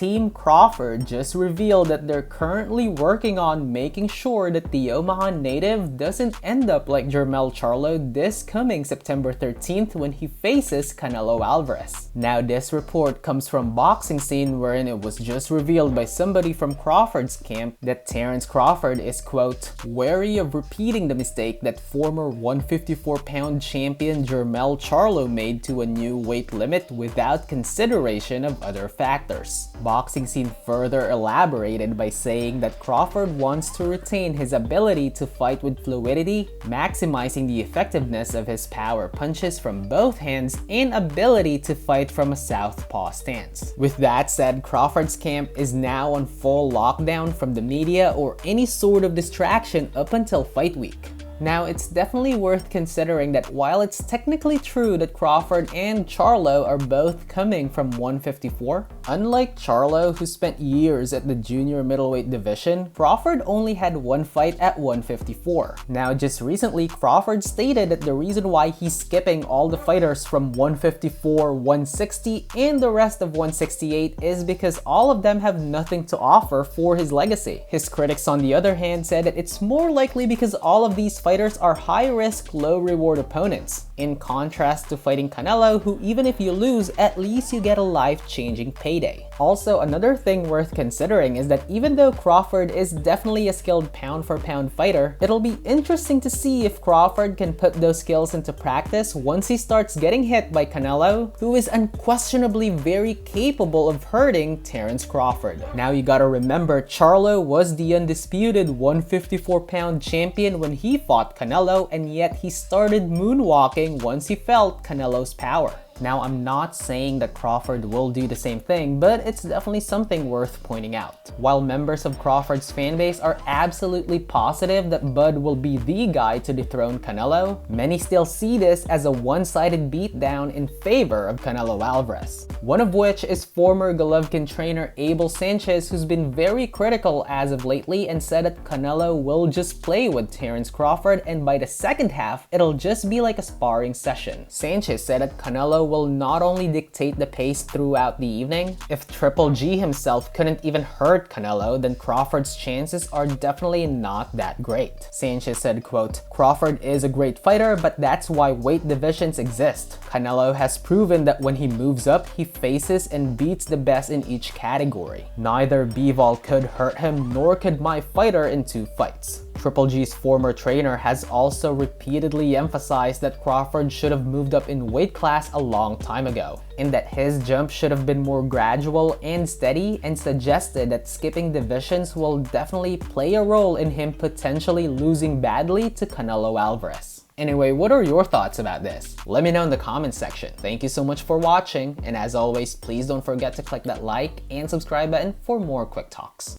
Team Crawford just revealed that they're currently working on making sure that the Omaha native doesn't end up like Jermell Charlo this coming September 13th when he faces Canelo Alvarez. Now this report comes from Boxing Scene, wherein it was just revealed by somebody from Crawford's camp that Terence Crawford is, quote, wary of repeating the mistake that former 154-pound champion Jermell Charlo made to a new weight limit without consideration of other factors. Boxing Scene further elaborated by saying that Crawford wants to retain his ability to fight with fluidity, maximizing the effectiveness of his power punches from both hands and ability to fight from a southpaw stance. With that said, Crawford's camp is now on full lockdown from the media or any sort of distraction up until fight week. Now, it's definitely worth considering that while it's technically true that Crawford and Charlo are both coming from 154, unlike Charlo, who spent years at the junior middleweight division, Crawford only had one fight at 154. Now, just recently, Crawford stated that the reason why he's skipping all the fighters from 154, 160, and the rest of 168 is because all of them have nothing to offer for his legacy. His critics, on the other hand, said that it's more likely because all of these fighters are high-risk, low-reward opponents, in contrast to fighting Canelo, who even if you lose, at least you get a life-changing payday. Also, another thing worth considering is that even though Crawford is definitely a skilled pound-for-pound fighter, it'll be interesting to see if Crawford can put those skills into practice once he starts getting hit by Canelo, who is unquestionably very capable of hurting Terence Crawford. Now you gotta remember, Charlo was the undisputed 154-pound champion when he fought Canelo, and yet he started moonwalking once he felt Canelo's power. Now, I'm not saying that Crawford will do the same thing, but it's definitely something worth pointing out. While members of Crawford's fanbase are absolutely positive that Bud will be the guy to dethrone Canelo, many still see this as a one-sided beatdown in favor of Canelo Alvarez. One of which is former Golovkin trainer Abel Sanchez, who's been very critical as of lately and said that Canelo will just play with Terence Crawford, and by the second half, it'll just be like a sparring session. Sanchez said that Canelo will not only dictate the pace throughout the evening. If Triple G himself couldn't even hurt Canelo, then Crawford's chances are definitely not that great. Sanchez said, quote, Crawford is a great fighter, but that's why weight divisions exist. Canelo has proven that when he moves up, he faces and beats the best in each category. Neither Bivol could hurt him, nor could my fighter in 2 fights. Triple G's former trainer has also repeatedly emphasized that Crawford should have moved up in weight class a long time ago, and that his jump should have been more gradual and steady, and suggested that skipping divisions will definitely play a role in him potentially losing badly to Canelo Alvarez. Anyway, what are your thoughts about this? Let me know in the comments section. Thank you so much for watching, and as always, please don't forget to click that like and subscribe button for more quick talks.